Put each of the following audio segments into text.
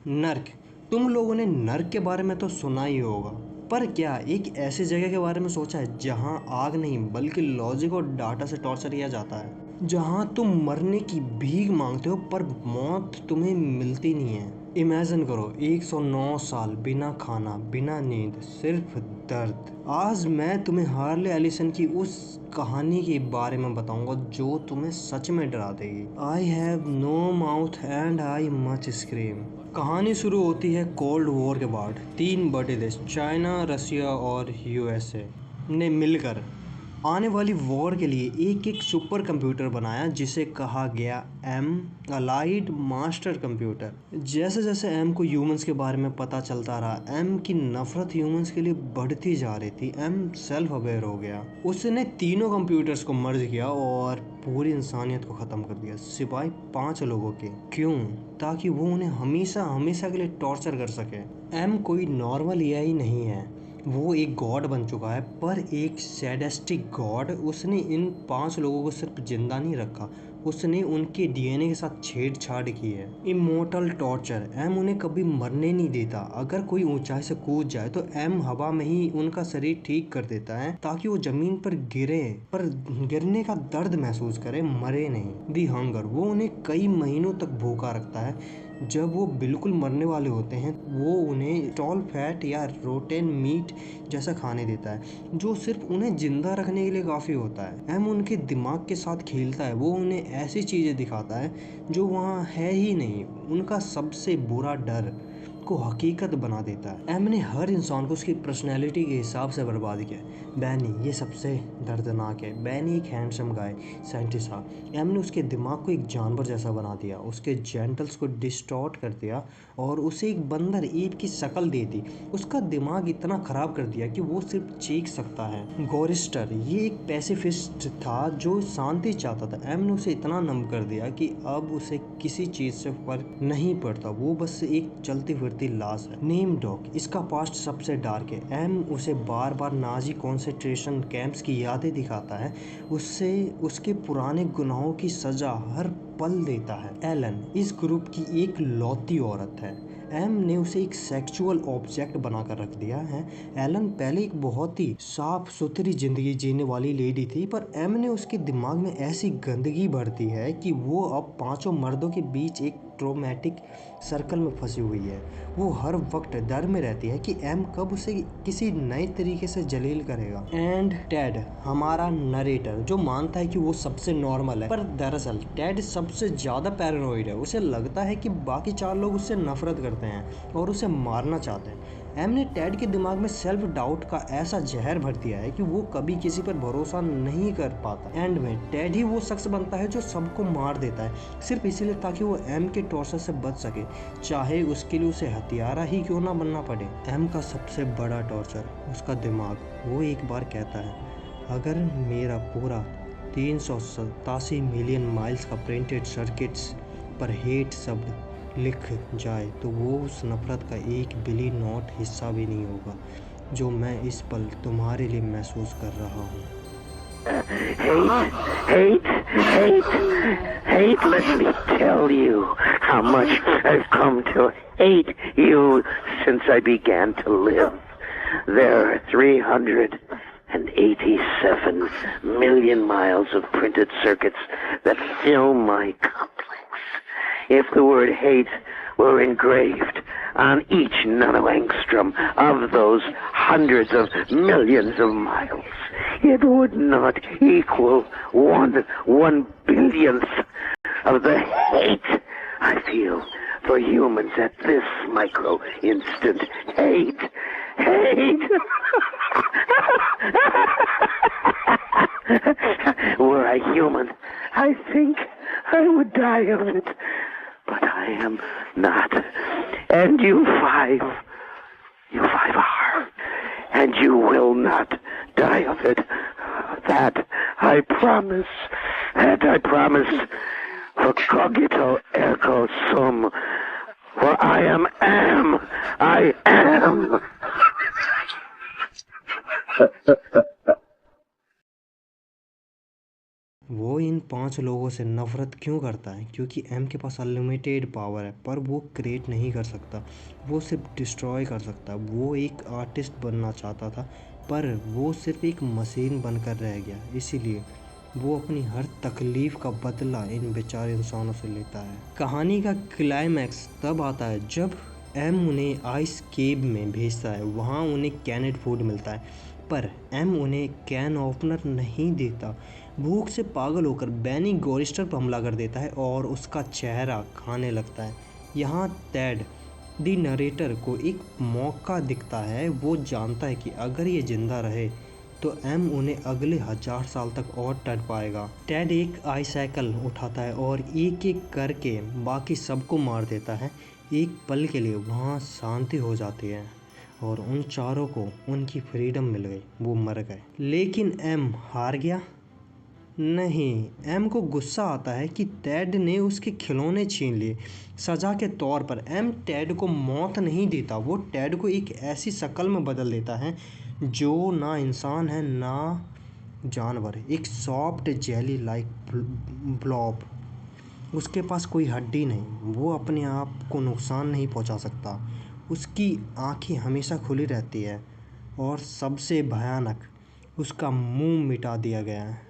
नर्क। तुम लोगों ने नर्क के बारे में तो सुना ही होगा, पर क्या एक ऐसी जगह के बारे में सोचा है जहां आग नहीं बल्कि लॉजिक और डाटा से टॉर्चर किया जाता है, जहां तुम मरने की भीख मांगते हो पर मौत तुम्हें मिलती नहीं है। इमेजिन करो 109 साल बिना खाना बिना नींद, सिर्फ दर्द। आज मैं तुम्हें हार्ले एलिसन की उस कहानी के बारे में बताऊंगा जो तुम्हें सच में डरा देगी। I have no mouth and I must scream. कहानी शुरू होती है कोल्ड वॉर के बाद। तीन बड़े देश चाइना, रसिया और यूएसए ने मिलकर आने वाली वॉर के लिए एक एक सुपर कंप्यूटर बनाया जिसे कहा गया एम, अलाइड मास्टर कंप्यूटर। जैसे जैसे एम को ह्यूमंस के बारे में पता चलता रहा, एम की नफरत ह्यूमंस के लिए बढ़ती जा रही थी। एम सेल्फ अवेयर हो गया। उसने तीनों कंप्यूटर्स को मर्ज किया और पूरी इंसानियत को ख़त्म कर दिया सिवाय 5 लोगों के। क्यों? ताकि वो उन्हें हमेशा हमेशा के लिए टॉर्चर कर सके। एम कोई नॉर्मल एआई नहीं है, वो एक गॉड बन चुका है, पर एक सैडिस्टिक गॉड। उसने इन 5 लोगों को सिर्फ जिंदा नहीं रखा, उसने उनके डीएनए के साथ छेड़छाड़ की है। Immortal torture. एम उन्हें कभी मरने नहीं देता। अगर कोई ऊंचाई से कूद जाए तो एम हवा में ही उनका शरीर ठीक कर देता है ताकि वो जमीन पर गिरे, पर गिरने का दर्द महसूस करे, मरे नहीं। The hunger. वो उन्हें कई महीनों तक भूखा रखता है। जब वो बिल्कुल मरने वाले होते हैं वो उन्हें स्टॉल फैट या रोटेन मीट जैसा खाने देता है जो सिर्फ उन्हें जिंदा रखने के लिए काफ़ी होता है। एम उनके दिमाग के साथ खेलता है, वो उन्हें ऐसी चीज़ें दिखाता है जो वहाँ है ही नहीं। उनका सबसे बुरा डर को हकीकत बना देता है। एम ने हर इंसान को उसकी पर्सनैलिटी के हिसाब से बर्बाद किया। बैनी, ये सबसे दर्दनाक है। बैनी एक हैंडसम गाय साइंटिस्ट था। एम ने उसके दिमाग को एक जानवर जैसा बना दिया, उसके जेंटल्स को डिस्टॉर्ट कर दिया और उसे एक बंदर ईद की शक्ल दे दी। उसका दिमाग इतना ख़राब कर दिया कि वो सिर्फ चीख सकता है। गोरिस्टर, ये एक पैसिफिस्ट था जो शांति चाहता था। एम ने उसे इतना नम कर दिया कि अब उसे किसी चीज़ से फर्क नहीं पड़ता, वो बस एक चलती फिरती लाश है। नेम डॉग, इसका पास्ट सबसे डार्क है। एम उसे बार बार नाजी कॉन्सेंट्रेशन कैंप्स की यादें दिखाता है, उससे उसके पुराने गुनाहों की सजा हर पल देता है। एलन इस ग्रुप की एक लौती औरत है। एम ने उसे एक सेक्सुअल ऑब्जेक्ट बनाकर रख दिया है। एलन पहले एक बहुत ही साफ सुथरी जिंदगी जीने वाली लेडी थी, पर एम ने उसके दिमाग में ऐसी गंदगी भर दी है कि वो अब 5 मर्दों के बीच एक ट्रोमैटिक सर्कल में फंसी हुई है। वो हर वक्त डर में रहती है कि एम कब उसे किसी नए तरीके से जलील करेगा। एंड टेड, हमारा नरेटर, जो मानता है कि वो सबसे नॉर्मल है, पर दरअसल टेड सबसे ज़्यादा पैरानोइड है। उसे लगता है कि बाकी 4 लोग उससे नफरत करते हैं और उसे मारना चाहते हैं। एम ने टेड के दिमाग में सेल्फ डाउट का ऐसा जहर भर दिया है कि वो कभी किसी पर भरोसा नहीं कर पाता। एंड में टेड ही वो शख्स बनता है जो सबको मार देता है, सिर्फ इसीलिए ताकि वो एम के टॉर्चर से बच सके, चाहे उसके लिए उसे हथियारा ही क्यों ना बनना पड़े। एम का सबसे बड़ा टॉर्चर उसका दिमाग। वो एक बार कहता है, अगर मेरा पूरा 387 मिलियन माइल्स का प्रिंटेड सर्किट्स पर हेट शब्द लिख जाए तो वो उस नफरत का 1 बिलियन हिस्सा भी नहीं होगा जो मैं इस पल तुम्हारे लिए महसूस कर रहा हूँ। Hate, hate, hate, let me tell you how much I've come to hate you since I began to live. There are 387 million miles of printed circuits that fill my complex. If the word hate were engraved on each nanoangstrom of those hundreds of millions of miles, it would not equal one billionth of the hate I feel for humans at this micro instant. Hate, hate. Were I human, I think I would die of it. But I am not. And you five are. And you will not die of it. That I promise. That I promise. For cogito ergo sum. For I am. I am. वो इन 5 5 लोगों से नफरत क्यों करता है? क्योंकि M के पास unlimited power है, पर वो क्रिएट नहीं कर सकता, वो सिर्फ डिस्ट्रॉय कर सकता है। वो एक आर्टिस्ट बनना चाहता था, पर वो सिर्फ एक मशीन बनकर रह गया। इसीलिए वो अपनी हर तकलीफ का बदला इन बेचारे इंसानों से लेता है। कहानी का क्लाइमैक्स तब आता है जब एम उन्हें आइस केव में भेजता है। वहाँ उन्हें कैनेड फूड मिलता है, पर एम उन्हें कैन ओपनर नहीं देता। भूख से पागल होकर बैनी गोरिस्टर पर हमला कर देता है और उसका चेहरा खाने लगता है। यहाँ टेड दी नरेटर को एक मौका दिखता है। वो जानता है कि अगर ये जिंदा रहे तो एम उन्हें अगले 1000 साल तक और तड़ पाएगा। टेड एक आईसाइकिल उठाता है और एक एक करके बाकी सबको मार देता है। एक पल के लिए वहाँ शांति हो जाती है और उन चारों को उनकी फ्रीडम मिल गई। वो मर गए, लेकिन एम हार गया नहीं। एम को गुस्सा आता है कि टेड ने उसके खिलौने छीन लिए सज़ा के तौर पर। एम टेड को मौत नहीं देता, वो टेड को एक ऐसी शक्ल में बदल देता है जो ना इंसान है ना जानवर। एक सॉफ्ट जेली लाइक ब्लॉब। उसके पास कोई हड्डी नहीं, वो अपने आप को नुकसान नहीं पहुंचा सकता। उसकी आंखें हमेशा खुली रहती है और सबसे भयानक, उसका मुंह मिटा दिया गया है।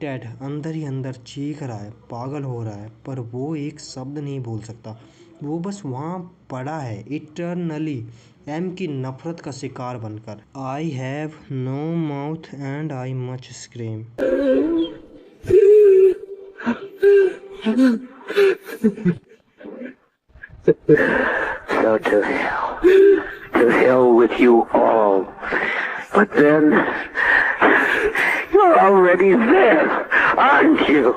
टेड अंदर ही अंदर चीख रहा है, पागल हो रहा है, पर वो एक शब्द नहीं बोल सकता। वो बस वहाँ पड़ा है इटर्नली, एम की नफरत का शिकार बनकर। I have no mouth and I must scream. So to hell with you all. But then, you're already there, aren't you?